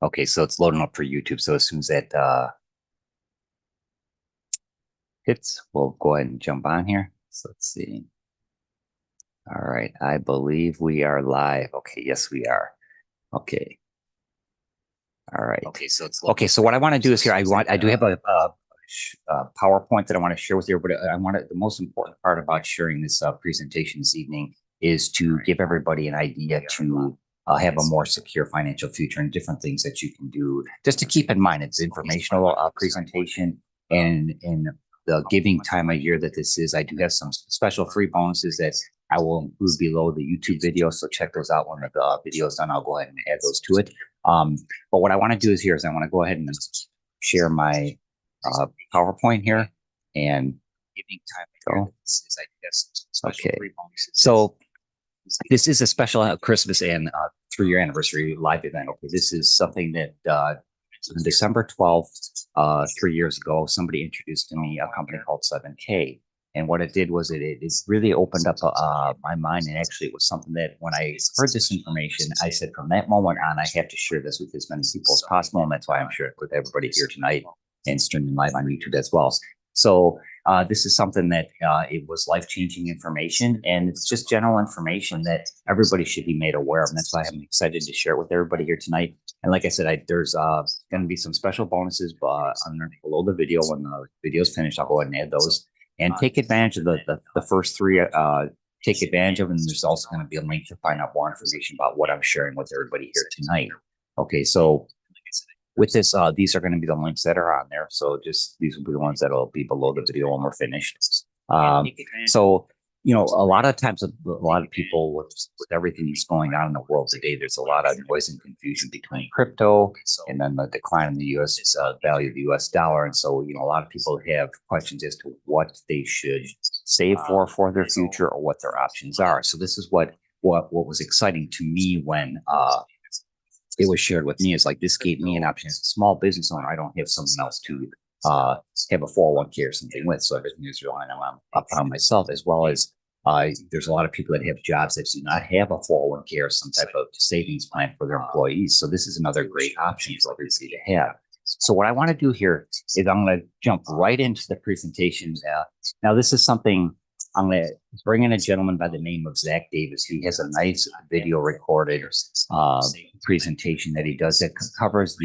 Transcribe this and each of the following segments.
Okay, so it's loading up for YouTube. So as soon as that hits, we'll go ahead and jump on here. So let's see. All right, I believe we are live. Okay, yes, we are. Okay. All right. Okay, so what I want to do is here, I do have a PowerPoint that I want to share with you, but the most important part about sharing this presentation this evening is to give everybody an idea to have a more secure financial future and different things that you can do. Just to keep in mind, it's informational presentation, and in the giving time of year that this is, I do have some special free bonuses that I will include below the YouTube video. So check those out when the video is done. I'll go ahead and add those to it. But what I want to do is here is I want to go ahead and share my PowerPoint here and go. Okay. So this is a special Christmas and 3-year anniversary live event. Okay, this is something that on December 12th, 3 years ago, somebody introduced to me a company called 7K. And what it did was it really opened up my mind. And actually, it was something that when I heard this information, I said from that moment on, I have to share this with as many people as possible. And that's why I'm sharing it with everybody here tonight and streaming live on YouTube as well. So this is something that it was life-changing information, and it's just general information that everybody should be made aware of. And that's why I'm excited to share it with everybody here tonight. And like I said, there's going to be some special bonuses below the video. When the video is finished, I'll go ahead and add those. And take advantage of the first three. Take advantage of, and there's also going to be a link to find out more information about what I'm sharing with everybody here tonight. Okay, so with this, these are going to be the links that are on there. So these will be the ones that will be below the video when we're finished. So a lot of times, a lot of people with everything that's going on in the world today, there's a lot of noise and confusion between crypto and then the decline in the U.S. Value of the U.S. dollar. And so, a lot of people have questions as to what they should save for their future or what their options are. So this is what was exciting to me when it was shared with me, is like, this gave me an option as a small business owner. I don't have someone else to have a 401k or something with. So everything is relying upon myself, as well as there's a lot of people that have jobs that do not have a 401k or some type of savings plan for their employees. So this is another great option for everybody to have. So what I want to do here is I'm going to jump right into the presentation. Now, this is something I'm going to bring in a gentleman by the name of Zach Davis. He has a nice video recorded presentation that he does that covers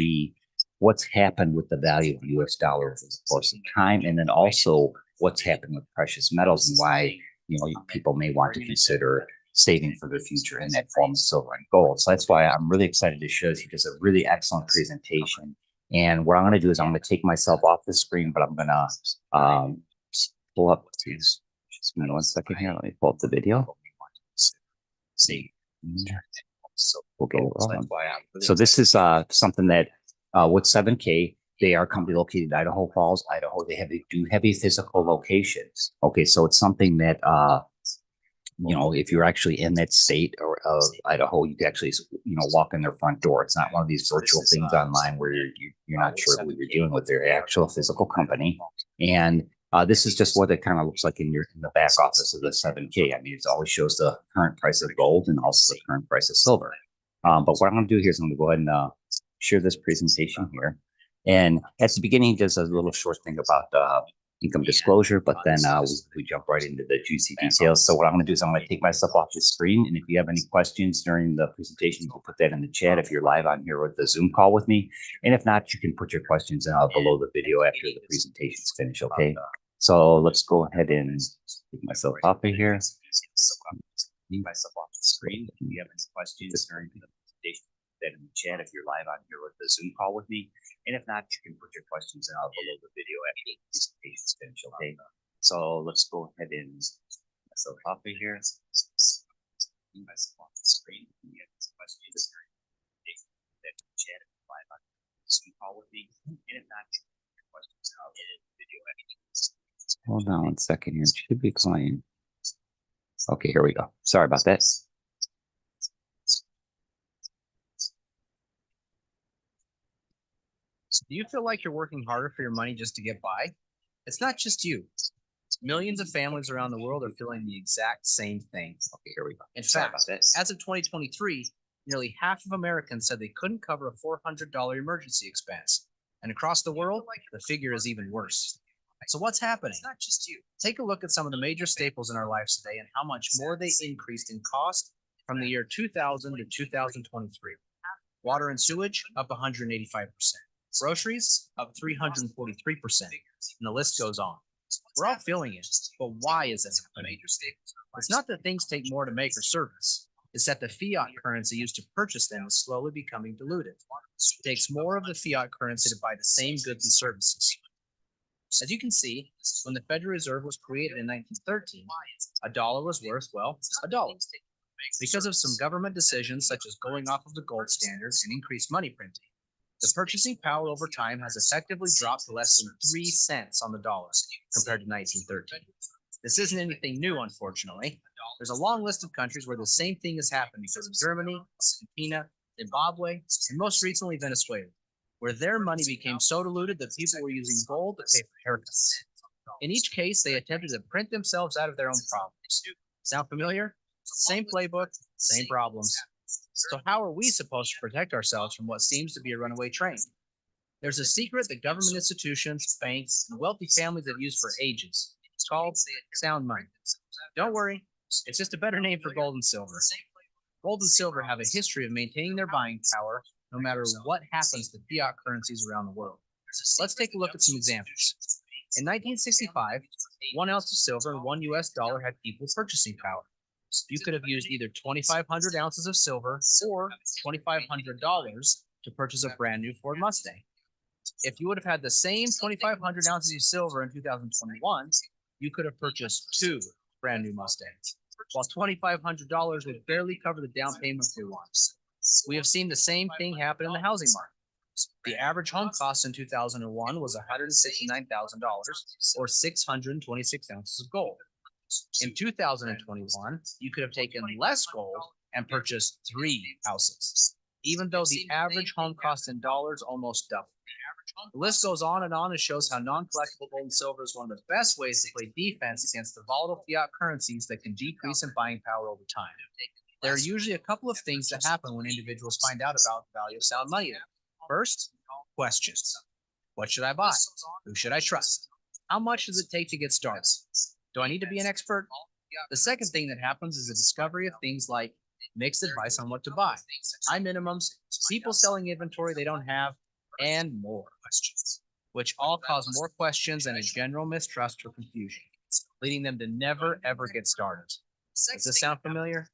what's happened with the value of the U.S. dollar over the course of time, and then also what's happened with precious metals and why people may want to consider saving for their future in that form of silver and gold. So that's why I'm really excited to show this. He does a really excellent presentation. And what I'm going to do is I'm going to take myself off the screen, but I'm going to pull up these. Just 1 second here. Let me pull up the video. Okay. So this is something that with 7K, they are a company located in Idaho Falls, Idaho. They do have a physical location. Okay, so it's something that if you're actually in that state or of Idaho, you can actually walk in their front door. It's not one of these virtual things online where you're not sure who you're dealing with. They're an actual physical company, and this is just what it kind of looks like in the back office of the 7K. I mean, it always shows the current price of gold and also the current price of silver. But what I'm going to do here is I'm going to go ahead and share this presentation here. And at the beginning, he does a little short thing about income disclosure, but then we jump right into the juicy details. So what I'm going to do is I'm going to take myself off the screen. And if you have any questions during the presentation, you can put that in the chat if you're live on here with the Zoom call with me. And if not, you can put your questions below the video after the presentation is finished, okay? So let's go ahead and take myself off of here. Take myself off the screen. If you have any questions during the presentation, put that in the chat if you're live on here with the Zoom call with me. And if not, you can put your questions below the video after the presentation is finished, okay? So let's go ahead and take myself off of here. Take myself off the screen. If you have any questions during the presentation, put that in the chat if you're live on the Zoom call with me. And if not, you can put your questions below the video after the presentation. Hold on 1 second here. It should be playing. Okay, here we go. Sorry about that. Do you feel like you're working harder for your money just to get by? It's not just you. Millions of families around the world are feeling the exact same thing. Okay, here we go. In fact, as of 2023, Nearly half of Americans said they couldn't cover a $400 emergency expense. And across the world, the figure is even worse. So what's happening? Take a look at some of the major staples in our lives today and how much more they increased in cost from the year 2000 to 2023. Water and sewage up 185%. Groceries up 343%. And the list goes on. We're all feeling it, but why is it happening? It's not that things take more to make or service. It's that the fiat currency used to purchase them is slowly becoming diluted. It takes more of the fiat currency to buy the same goods and services. As you can see, when the Federal Reserve was created in 1913, a dollar was worth, well, a dollar. Because of some government decisions, such as going off of the gold standard and increased money printing, the purchasing power over time has effectively dropped to less than 3 cents on the dollar compared to 1913. This isn't anything new, unfortunately. There's a long list of countries where the same thing has happened, because of Germany, Argentina, Zimbabwe, and most recently Venezuela, where their money became so diluted that people were using gold to pay for haircuts. In each case, they attempted to print themselves out of their own problems. Sound familiar? Same playbook, same problems. So how are we supposed to protect ourselves from what seems to be a runaway train? There's a secret that government institutions, banks, and wealthy families have used for ages. It's called sound money. Don't worry, it's just a better name for gold and silver. Gold and silver have a history of maintaining their buying power no matter what happens to fiat currencies around the world. Let's take a look at some examples. In 1965, 1 ounce of silver and $1 had equal purchasing power. You could have used either 2,500 ounces of silver or $2,500 to purchase a brand new Ford Mustang. If you would have had the same 2,500 ounces of silver in 2021, you could have purchased 2 brand new Mustangs, while $2,500 would barely cover the down payment for one. We have seen the same thing happen in the housing market. The average home cost in 2001 was $169,000, or 626 ounces of gold. In 2021, you could have taken less gold and purchased 3 houses, even though the average home cost in dollars almost doubled. The list goes on and shows how non-collectible gold and silver is one of the best ways to play defense against the volatile fiat currencies that can decrease in buying power over time. There are usually a couple of things that happen when individuals find out about the value of sound money. First, questions. What should I buy? Who should I trust? How much does it take to get started? Do I need to be an expert? The second thing that happens is the discovery of things like mixed advice on what to buy, high minimums, people selling inventory they don't have, and more questions, which all cause more questions and a general mistrust or confusion, leading them to never ever get started. Does this sound familiar?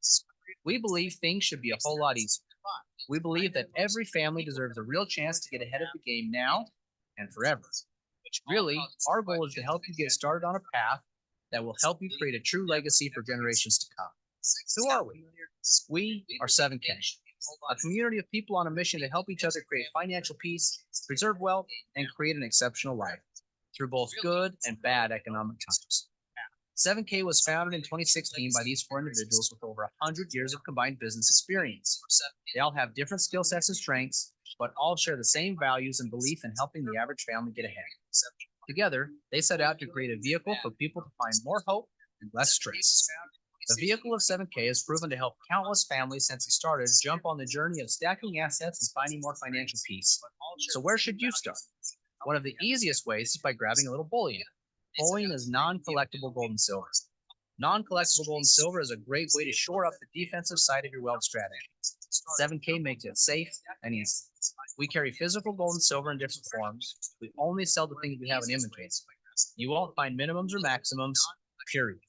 We believe things should be a whole lot easier. We believe that every family deserves a real chance to get ahead of the game now and forever. Really, our goal is to help you get started on a path that will help you create a true legacy for generations to come. Who are we? We are 7K, a community of people on a mission to help each other create financial peace, preserve wealth, and create an exceptional life through both good and bad economic times. 7K was founded in 2016 by these 4 individuals with over 100 years of combined business experience. They all have different skill sets and strengths, but all share the same values and belief in helping the average family get ahead. Together, they set out to create a vehicle for people to find more hope and less stress. The vehicle of 7K has proven to help countless families since it started jump on the journey of stacking assets and finding more financial peace. So where should you start? One of the easiest ways is by grabbing a little bullion. Bullion is non-collectible gold and silver. Non-collectible gold and silver is a great way to shore up the defensive side of your wealth strategy. 7K makes it safe and easy. We carry physical gold and silver in different forms. We only sell the things we have in inventory. You won't find minimums or maximums, period.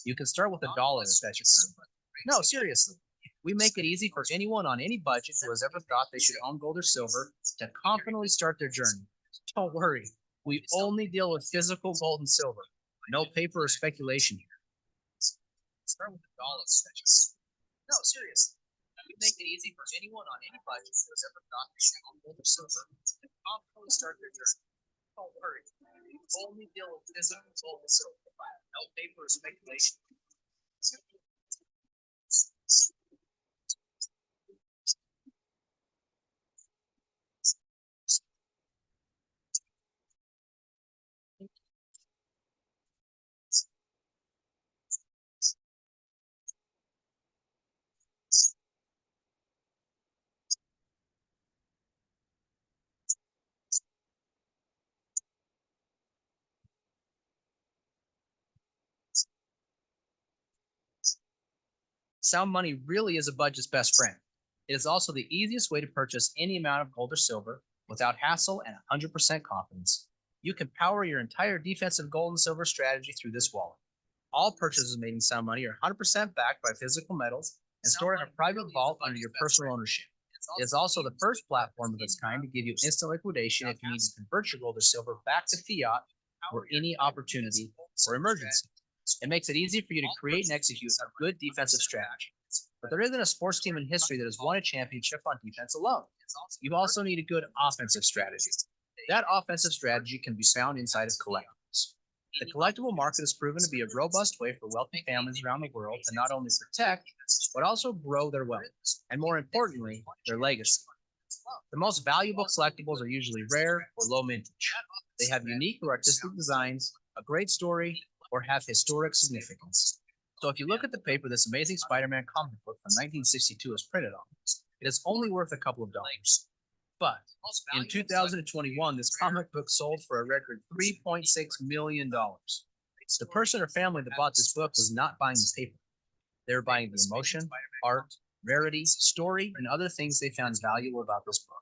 You can start with $1 if that's your current. No, seriously. We make it easy for anyone on any budget who has ever thought they should own gold or silver to confidently start their journey. Don't worry. We only deal with physical gold and silver. No paper or speculation here. Start with $1 if that's your current. No, seriously. We make it easy for anyone on any budget who has ever thought they should own gold or silver to confidently start their journey. Don't worry. We only deal with physical gold and silver. No paper or speculation. Sound money really is a budget's best friend. It is also the easiest way to purchase any amount of gold or silver without hassle and 100% confidence. You can power your entire defensive gold and silver strategy through this wallet. All purchases made in Sound Money are 100% backed by physical metals and stored in a private vault under your personal ownership. It is also the first platform of its kind to give you instant liquidation if you need to convert your gold or silver back to fiat or any opportunity or emergency. It makes it easy for you to create and execute a good defensive strategy. But there isn't a sports team in history that has won a championship on defense alone. You also need a good offensive strategy. That offensive strategy can be found inside of collectibles. The collectible market has proven to be a robust way for wealthy families around the world to not only protect, but also grow their wealth, and more importantly, their legacy. The most valuable collectibles are usually rare or low mintage. They have unique or artistic designs, a great story, or have historic significance. So if you look at the paper this Amazing Spider-Man comic book from 1962 is printed on, it is only worth a couple of dollars. But in 2021, this comic book sold for a record $3.6 million. The person or family that bought this book was not buying the paper. They were buying the emotion, art, rarity, story, and other things they found valuable about this book.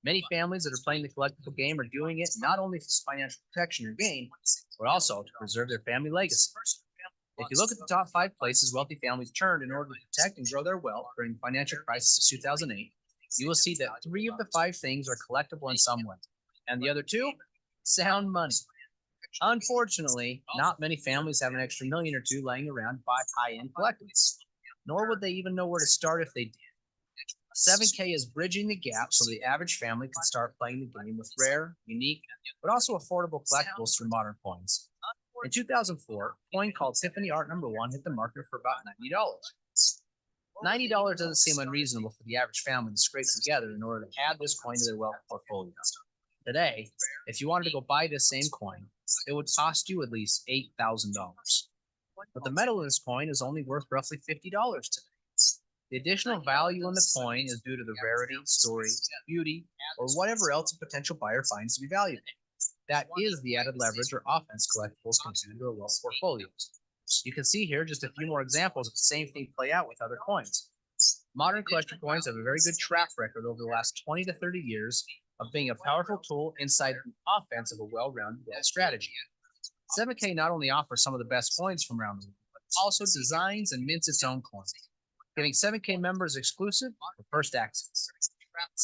Many families that are playing the collectible game are doing it not only for financial protection or gain, but also to preserve their family legacy. If you look at the top 5 places wealthy families turned in order to protect and grow their wealth during the financial crisis of 2008, you will see that 3 of the 5 things are collectible in some way, and the other 2, sound money. Unfortunately, not many families have an extra million or two laying around to buy high-end collectibles, nor would they even know where to start if they did. 7K is bridging the gap so the average family can start playing the game with rare, unique, but also affordable collectibles through modern coins. In 2004, a coin called Tiffany Art No. 1 hit the market for about $90. $90 doesn't seem unreasonable for the average family to scrape together in order to add this coin to their wealth portfolio. Today, if you wanted to go buy this same coin, it would cost you at least $8,000. But the metal in this coin is only worth roughly $50 today. The additional value in the coin is due to the rarity, story, beauty, or whatever else a potential buyer finds to be valuable. That is the added leverage or offense collectibles can do to a wealth portfolio. You can see here just a few more examples of the same thing play out with other coins. Modern collector coins have a very good track record over the last 20 to 30 years of being a powerful tool inside the offense of a well-rounded wealth strategy. 7K not only offers some of the best coins from around the world, but also designs and mints its own coins, giving 7K members exclusive or first access.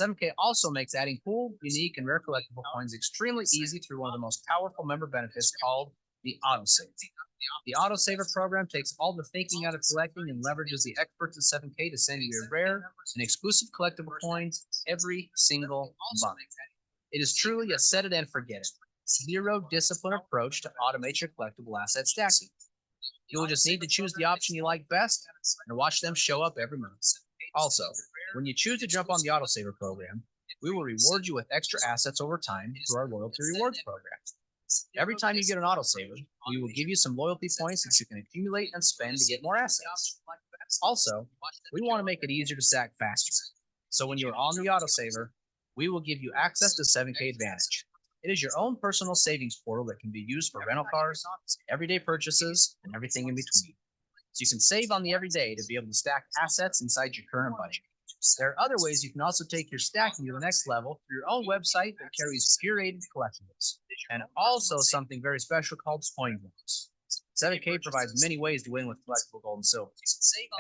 7K also makes adding cool, unique, and rare collectible coins extremely easy through one of the most powerful member benefits called the autosave. The autosaver program takes all the thinking out of collecting and leverages the experts at 7K to send you a rare and exclusive collectible coins every single month. It is truly a set it and forget it, zero discipline approach to automate your collectible asset stacking. You will just need to choose the option you like best and watch them show up every month. Also, when you choose to jump on the autosaver program, we will reward you with extra assets over time through our loyalty rewards program. Every time you get an autosaver, we will give you some loyalty points that you can accumulate and spend to get more assets. Also, we want to make it easier to stack faster. So when you are on the autosaver, we will give you access to 7K Advantage. It is your own personal savings portal that can be used for rental cars, everyday purchases, and everything in between. So you can save on the everyday to be able to stack assets inside your current budget. There are other ways you can also take your stacking to the next level through your own website that carries curated collectibles, and also something very special called coin drops. 7K provides many ways to win with collectible gold and silver.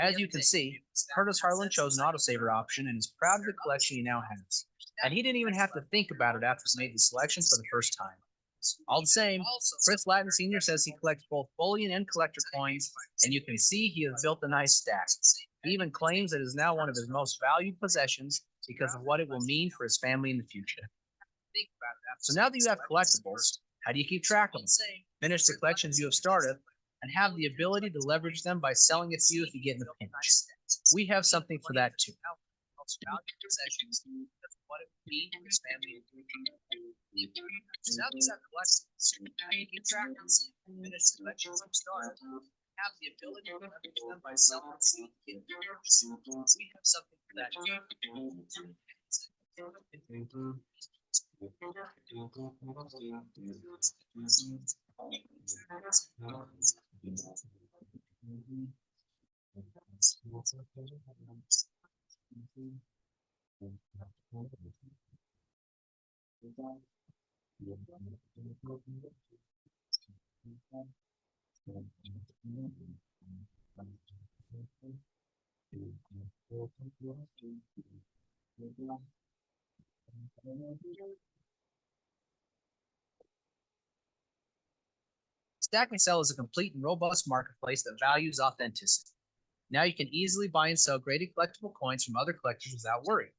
As you can see, Curtis Harlan chose an autosaver option and is proud of the collection he now has. And he didn't even have to think about it after he made the selection for the first time. All the same, Chris Latin Sr. says he collects both bullion and collector coins, and you can see he has built a nice stack. He even claims it is now one of his most valued possessions because of what it will mean for his family in the future. So now that you have collectibles, how do you keep track of them, finish the collections you have started, and have the ability to leverage them by selling a few if you get in a pinch? We have something for that too. What it would mean for his family in the future. Now that you have collectibles, how do you keep track of them, finish the collections you started, have the ability to leverage them by selling a few if you get in a pinch? We have something for that too. Stack and Sell is a complete and robust marketplace that values authenticity. Now you can easily buy and sell graded collectible coins from other collectors without worry.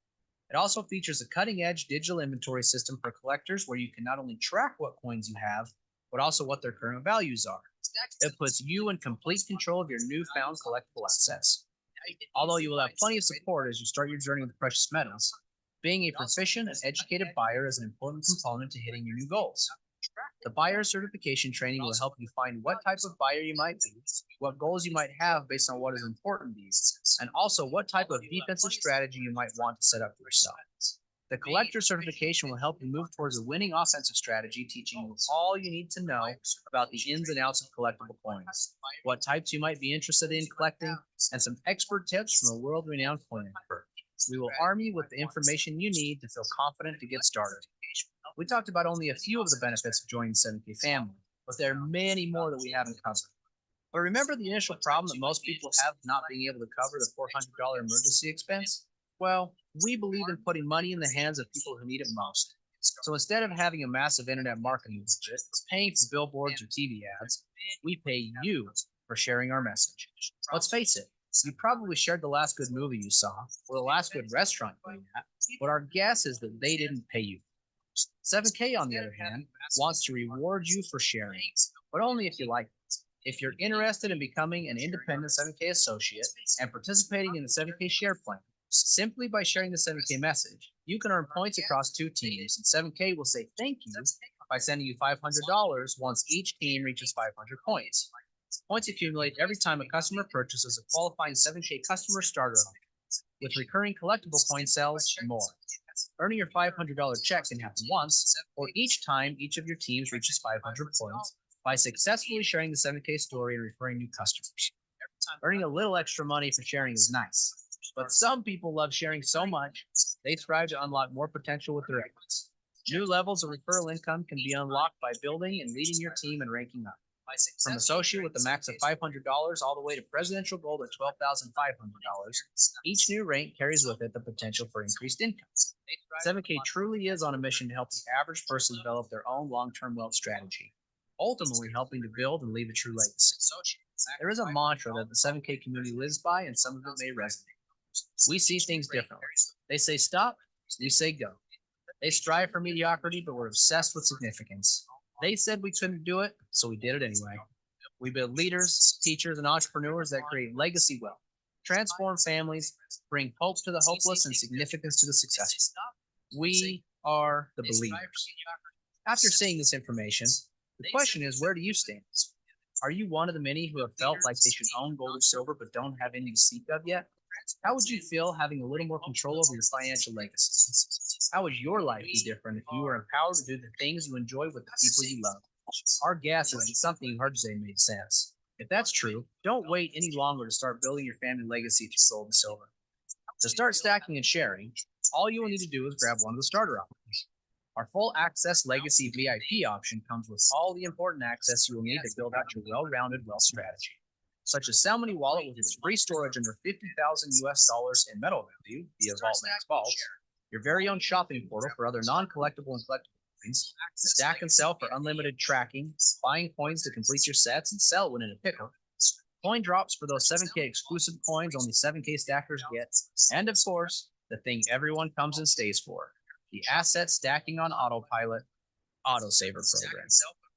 It also features a cutting-edge digital inventory system for collectors where you can not only track what coins you have, but also what their current values are. It puts you in complete control of your newfound collectible assets. Although you will have plenty of support as you start your journey with precious metals, being a proficient and educated buyer is an important component to hitting your new goals. The buyer certification training will help you find what type of buyer you might be, what goals you might have based on what is important to you, and also what type of defensive strategy you might want to set up for yourself. The collector certification will help you move towards a winning offensive strategy, teaching you all you need to know about the ins and outs of collectible coins, what types you might be interested in collecting, and some expert tips from a world-renowned coin expert. We will arm you with the information you need to feel confident to get started. We talked about only a few of the benefits of joining the 7K family, but there are many more that we haven't covered. But remember the initial problem that most people have not being able to cover the $400 emergency expense? Well, we believe in putting money in the hands of people who need it most. So instead of having a massive internet marketing budget, paying for billboards or TV ads, we pay you for sharing our message. Let's face it, you probably shared the last good movie you saw or the last good restaurant you ate at, but our guess is that they didn't pay you. 7K, on the other hand, wants to reward you for sharing, but only if you like it. If you're interested in becoming an independent 7K associate and participating in the 7K share plan, simply by sharing the 7K message, you can earn points across two teams, and 7K will say thank you by sending you $500 once each team reaches 500 points. Points accumulate every time a customer purchases a qualifying 7K customer starter item, with recurring collectible coin sales and more. Earning your $500 check can happen once, or each time each of your teams reaches 500 points by successfully sharing the 7K story and referring new customers. Earning a little extra money for sharing is nice, but some people love sharing so much, they strive to unlock more potential with their efforts. New levels of referral income can be unlocked by building and leading your team and ranking up. From associate with a max of $500 all the way to presidential gold at $12,500, each new rank carries with it the potential for increased income. 7K truly is on a mission to help the average person develop their own long-term wealth strategy, ultimately helping to build and leave a true legacy. There is a mantra that the 7K community lives by, and some of it may resonate. We see things differently. They say stop, we say go. They strive for mediocrity, but we're obsessed with significance. They said we couldn't do it, so we did it anyway. We build leaders, teachers, and entrepreneurs that create legacy wealth, transform families, bring hope to the hopeless, and significance to the successful. We are the believers. After seeing this information, the question is, where do you stand? Are you one of the many who have felt like they should own gold or silver but don't have any to speak of yet? How would you feel having a little more control over your financial legacy? How would your life be different if you were empowered to do the things you enjoy with the people you love? Our guess is that something you heard today made sense. If that's true, don't wait any longer to start building your family legacy through gold and silver. To start stacking and sharing, all you will need to do is grab one of the starter options. Our full access legacy VIP option comes with all the important access you will need to build out your well-rounded wealth strategy, such as Salmoney Wallet with its free storage under $50,000 in metal value via VaultMax Vault, your very own shopping portal for other non-collectible and collectible coins, stack and sell for unlimited tracking, buying coins to complete your sets and sell when in a pickle, coin drops for those 7K exclusive coins only 7K stackers get, and of course, the thing everyone comes and stays for, the asset stacking on autopilot autosaver program.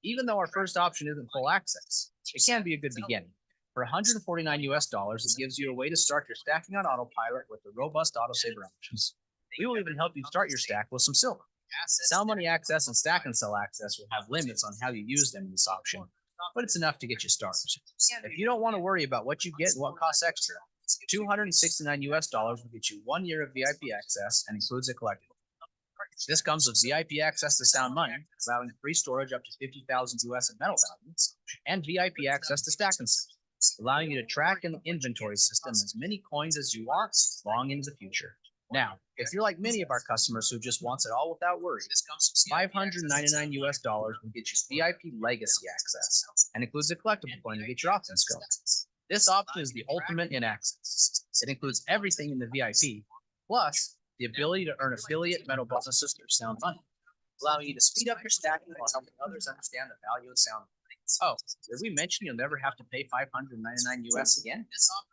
Even though our first option isn't full access, it can be a good beginning. For $149, it gives you a way to start your stacking on autopilot with the robust autosaver options. We will even help you start your stack with some silver. Sell money access and stack and sell access will have limits on how you use them in this option, but it's enough to get you started. If you don't want to worry about what you get and what costs extra, $269 will get you 1 year of VIP access and includes a collectible. This comes with VIP access to Sound Money, allowing free storage up to $50,000 in metal value, and VIP access to Stack and Sell, allowing you to track an inventory system as many coins as you want long into the future. Now, if you're like many of our customers who just wants it all without worry, $599 US will get you VIP legacy access and includes a collectible coin to get your options going. This option is the ultimate in access. It includes everything in the VIP, plus the ability to earn affiliate metal bonuses through sound money, allowing you to speed up your stacking while helping others understand the value of sound. Oh, did we mention you'll never have to pay $599 US again?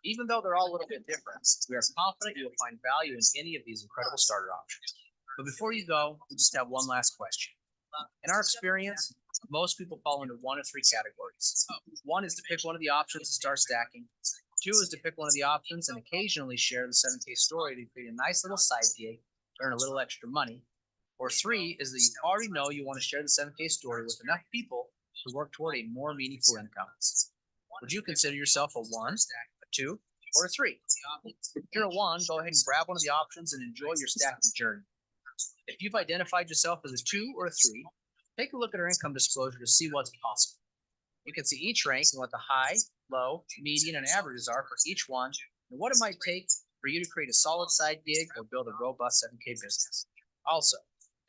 Even though they're all a little bit different, we are confident you will find value in any of these incredible starter options. But before you go, we just have one last question. In our experience, most people fall into one of three categories. One is to pick one of the options to start stacking. Two is to pick one of the options and occasionally share the 7K story to create a nice little side gig, earn a little extra money. Or three is that you already know you want to share the 7K story with enough people to work toward a more meaningful income. Would you consider yourself a 1, a 2, or a 3? If you're a 1, go ahead and grab one of the options and enjoy your stacking journey. If you've identified yourself as a 2 or a 3, take a look at our income disclosure to see what's possible. You can see each rank and what the high, low, median, and averages are for each one, and what it might take for you to create a solid side gig or build a robust 7K business. Also,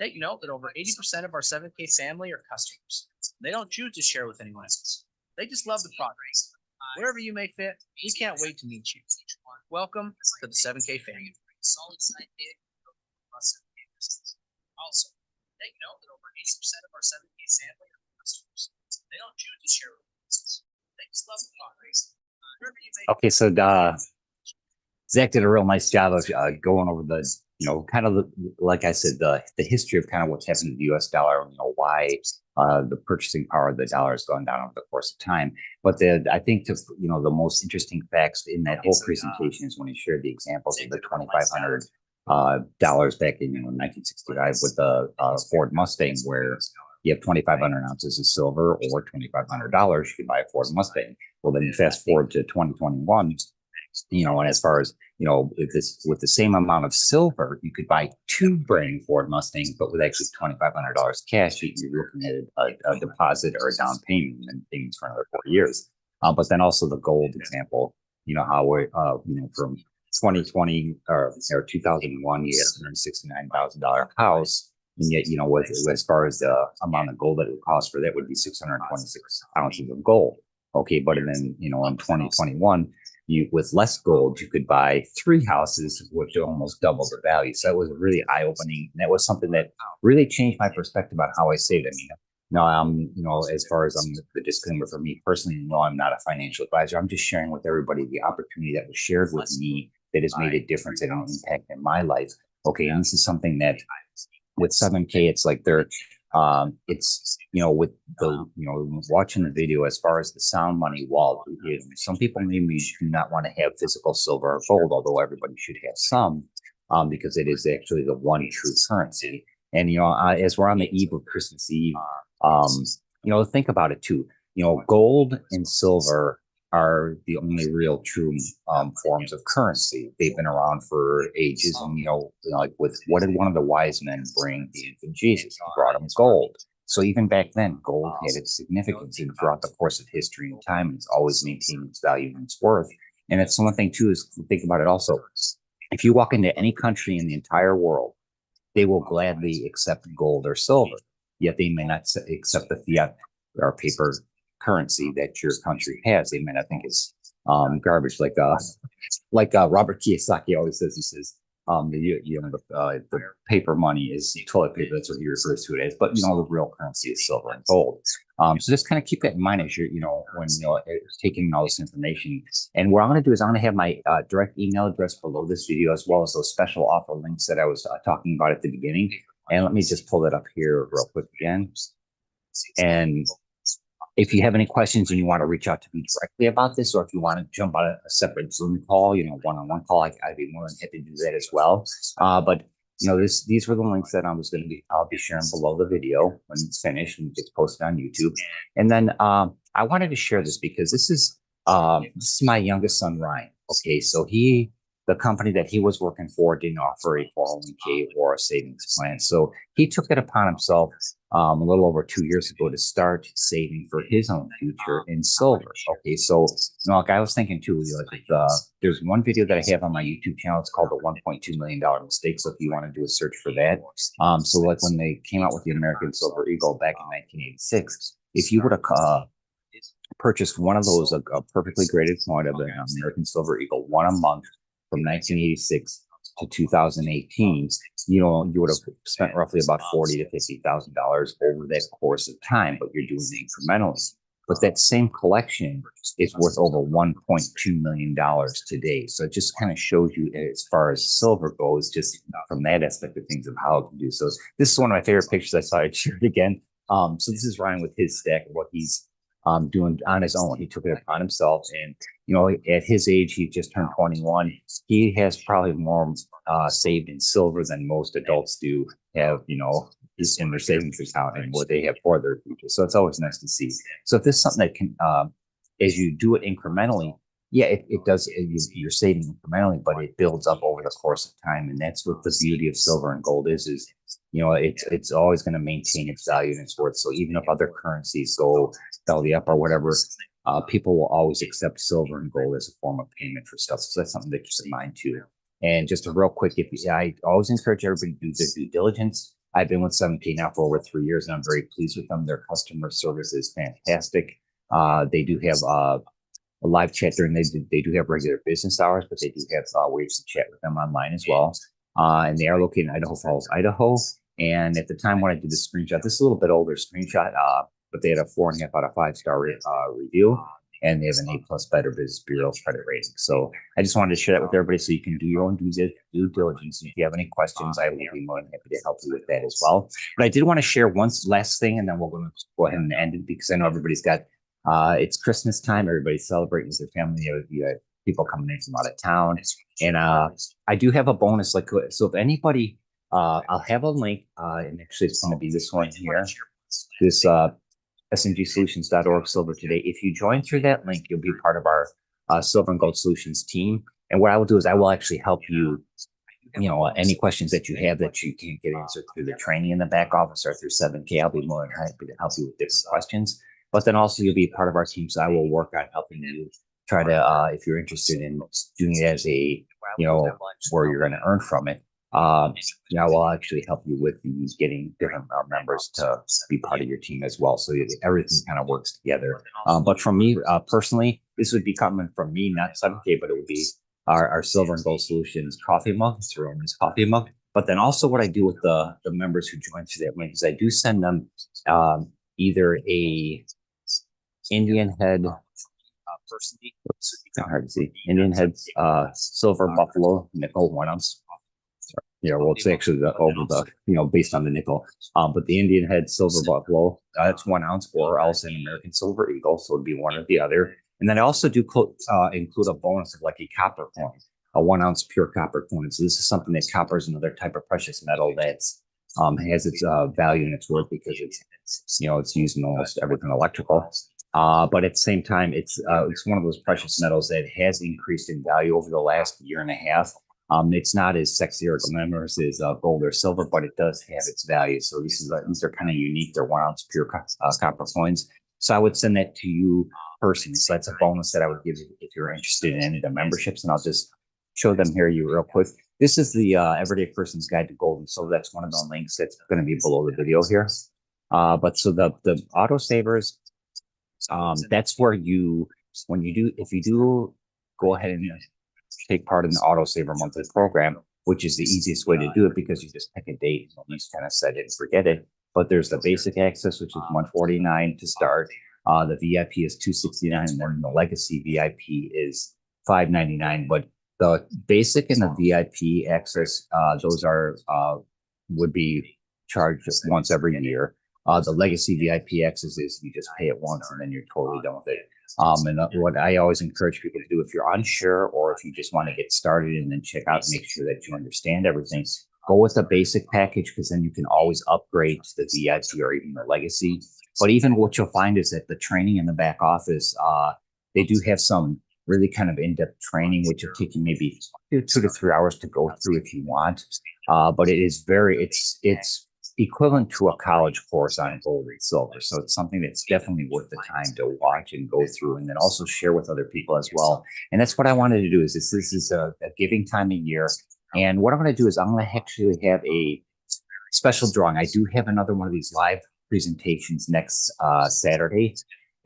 take note that over 80% of our 7K family are customers. They don't choose to share with anyone else. They just love the progress. Wherever you may fit, we can't wait to meet you. Welcome to the 7K family. Also, take note that over 80% of our 7K family are customers. They don't choose to share with us. They just love the progress. Okay, so Zach did a real nice job of going over the, kind of like I said, the history of kind of what's happened to the U.S. dollar, why the purchasing power of the dollar has gone down over the course of time. But I think the most interesting facts in that whole presentation is when he shared the examples of the $2,500 back in 1965 with the Ford Mustang, where you have 2,500 ounces of silver or $2,500, you can buy a Ford Mustang. Well, then you fast forward to 2021. And as far as, with the same amount of silver, you could buy 2 brand new Ford Mustangs, but with actually $2,500 cash, you're looking at a deposit or a down payment and payments for another 4 years. But then also the gold example, how we're, from 2020 or 2001, you had a $169,000 house. And yet, as far as the amount of gold that it would cost for that would be 626 ounces of gold. Okay, but then, in 2021, with less gold, you could buy 3 houses, which almost double the value. So that was really eye-opening. And that was something that really changed my perspective about how I saved. As far as the disclaimer for me personally, I'm not a financial advisor. I'm just sharing with everybody the opportunity that was shared with me that has made a difference and an impact in my life. Okay, and this is something that with 7K, it's like with the, watching the video, as far as the sound money wallet, some people maybe do not want to have physical silver or gold, although everybody should have some, because it is actually the one true currency. And, as we're on the eve of Christmas Eve, think about it too. Gold and silver are the only real true forms of currency. They've been around for ages. And, like what did one of the wise men bring the infant Jesus? He brought him gold. So even back then, gold had its significance, and throughout the course of history and time, it's always maintained its value and its worth. And it's one thing too, is to think about it also. If you walk into any country in the entire world, they will gladly accept gold or silver, yet they may not accept the fiat or paper currency that your country has. They may not think it's garbage, like Robert Kiyosaki always says. He says the paper money is toilet paper. That's what he refers to it as. But the real currency is silver and gold. So just kind of keep that in mind as you're when taking all this information. And what I'm going to do is I'm going to have my direct email address below this video, as well as those special offer links that I was talking about at the beginning. And let me just pull that up here real quick again. And if you have any questions and you want to reach out to me directly about this, or if you want to jump on a separate Zoom call, one-on-one call, I'd be more than happy to do that as well. But these were the links that I'll be sharing below the video when it's finished and gets posted on YouTube. And then I wanted to share this because this is my youngest son, Ryan. Okay, so the company that he was working for didn't offer a 401k or a savings plan. So he took it upon himself a little over 2 years ago to start saving for his own future in silver. Okay, so like I was thinking too, like there's one video that I have on my YouTube channel. It's called the $1.2 million mistake. So if you want to do a search for that, so like when they came out with the American Silver Eagle back in 1986, if you would have purchased one of those, a perfectly graded coin of an American Silver Eagle, one a month from 1986 to 2018, you would have spent roughly about $40,000 to $50,000 over that course of time, but you're doing it incrementally. But that same collection is worth over $1.2 million today. So it just kind of shows you as far as silver goes, just from that aspect of things of how it can do. So this is one of my favorite pictures I saw. I shared again. So this is Ryan with his stack of what he's doing on his own. He took it upon himself, and at his age, he just turned 21. He has probably more saved in silver than most adults do have, in their savings account and what they have for their future. So it's always nice to see. So if this is something that can, as you do it incrementally, yeah, it does. You're saving incrementally, but it builds up over the course of time, and that's what the beauty of silver and gold is. It's always going to maintain its value and its worth. So even if other currencies go belly up or whatever, people will always accept silver and gold as a form of payment for stuff. So that's something to keep in mind too. And just a real quick, I always encourage everybody to do their due diligence. I've been with 17 now for over 3 years, and I'm very pleased with them. Their customer service is fantastic. They do have a live chat during they do have regular business hours, but they do have ways to chat with them online as well. And they are located in Idaho Falls, Idaho. And at the time when I did the screenshot, this is a little bit older screenshot, but they had a 4.5 out of 5-star review, and they have an A+ Better Business Bureau credit rating. So I just wanted to share that with everybody so you can do your own due diligence. If you have any questions, I will be more than happy to help you with that as well. But I did want to share one last thing, and then we're going to go ahead and end it because I know everybody's got it's Christmas time. Everybody's celebrating with their family. You have people coming in from out of town, and I do have a bonus. So if anybody, I'll have a link, and actually it's going to be this one here. This sngsolutions.org Silver Today. If you join through that link, you'll be part of our Silver and Gold Solutions team. And what I will do is I will actually help you. Any questions that you have that you can't get answered through the training in the back office or through 7K, I'll be more than happy to help you with different questions. But then also you'll be part of our team, so I will work on helping you try to, if you're interested in doing it as a, where you're going to earn from it. I will actually help you with getting different members to be part of your team as well. So everything kind of works together. But from me personally, this would be coming from me, not 7K, but it would be our Silver and Gold Solutions coffee mug. It's a Roman's coffee mug. But then also what I do with the members who join through that link is I do send them either a Indian head, hard to see, Indian head silver buffalo nickel 1 ounce. Well, it's actually based on the nickel. But the Indian head silver buffalo, that's 1 ounce, or else an American Silver Eagle. So it'd be one or the other. And then I also do include a bonus of like a copper coin, a 1 ounce pure copper coin. So this is something that copper is another type of precious metal that's has its value and its worth because it's used in almost everything electrical. But at the same time, it's one of those precious metals that has increased in value over the last year and a half. It's not as sexy or glamorous as gold or silver, but it does have its value. So these are kind of unique. They're 1 ounce pure copper coins. So I would send that to you personally. So that's a bonus that I would give you if you're interested in any of the memberships. And I'll just show them here you real quick. This is the Everyday Person's Guide to Gold and Silver. That's one of the links that's going to be below the video here. But so the autosavers, that's where if you do go ahead and take part in the autosaver monthly program, which is the easiest way to do it because you just pick a date and you just kind of set it and forget it. But there's the basic access, which is $149 to start. The VIP is $269, and then the legacy VIP is $599. But the basic and the VIP access, those would be charged once every year. The legacy VIP access is you just pay it once and then you're totally done with it. And what I always encourage people to do, if you're unsure or if you just want to get started and then check out, make sure that you understand everything, go with the basic package because then you can always upgrade to the VIP or even the legacy. But even what you'll find is that the training in the back office, they do have some really kind of in-depth training, which will take you maybe 2 to 3 hours to go through if you want. But it is it's equivalent to a college course on gold and silver. So it's something that's definitely worth the time to watch and go through, and then also share with other people as well. And that's what I wanted to do. Is this is a giving time of year, and what I'm going to do is I'm going to actually have a special drawing. I do have another one of these live presentations next Saturday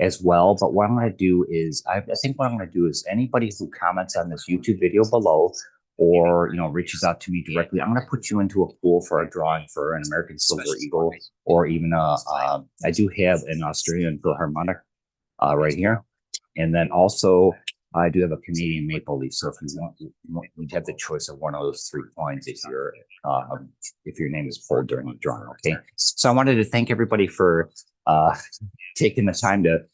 as well. But what I'm going to do is, I think what I'm going to do is anybody who comments on this YouTube video below, or reaches out to me directly, I'm going to put you into a pool for a drawing for an American Silver Eagle, or even I do have an Australian Philharmonic right here, and then also I do have a Canadian maple leaf. So if you have the choice of one of those 3 coins if your name is pulled during the drawing. Okay. So I wanted to thank everybody for taking the time to,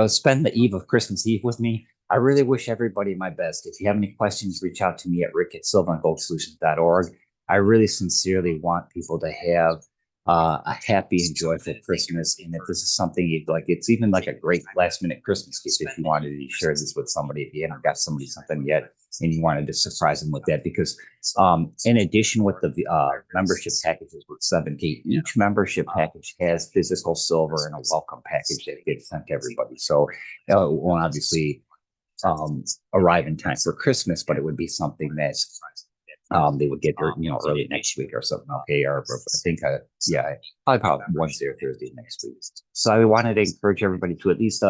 spend the eve of Christmas Eve with me. I really wish everybody my best. If you have any questions, reach out to me at rick@silverandgoldsolutions.org. I really sincerely want people to have a happy and joyful Christmas. And if this is something you'd like, it's even like a great last minute Christmas gift if you wanted to share this with somebody, if you haven't got somebody something yet and you wanted to surprise them with that. Because in addition with the membership packages with 7K, each membership package has physical silver and a welcome package that gets sent to everybody. So it won't obviously arrive in time for Christmas, but it would be something that they would get there, early next week or something. Okay. Or I think, probably Wednesday or Thursday next week. So I wanted to encourage everybody to at least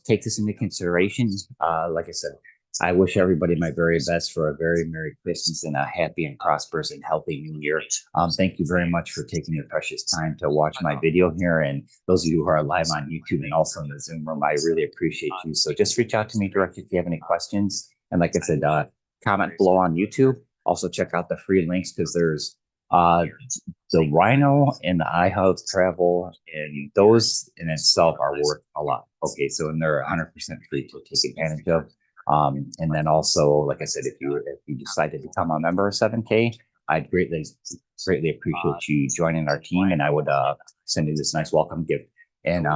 take this into consideration. Like I said, I wish everybody my very best for a very Merry Christmas and a happy and prosperous and healthy New Year. Thank you very much for taking your precious time to watch my video here. And those of you who are live on YouTube and also in the Zoom room, I really appreciate you. So just reach out to me directly if you have any questions. And like I said, comment below on YouTube. Also check out the free links, because there's the Rhino and the iHub travel, and those in itself are worth a lot. Okay, so and they're 100% free to take advantage of. And then also, like I said, if you decide to become a member of 7K, I'd greatly appreciate you joining our team, and I would send you this nice welcome gift. And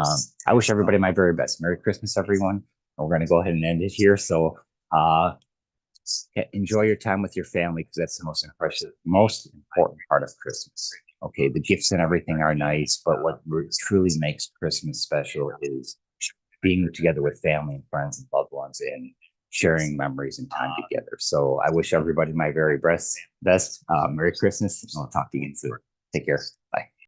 I wish everybody my very best. Merry Christmas, everyone. We're going to go ahead and end it here. So enjoy your time with your family, because that's the most important part of Christmas. Okay, the gifts and everything are nice, but what truly makes Christmas special is being together with family and friends and loved ones and sharing memories and time together. So I wish everybody my very best. Merry Christmas, and I'll talk to you again soon. Take care. Bye.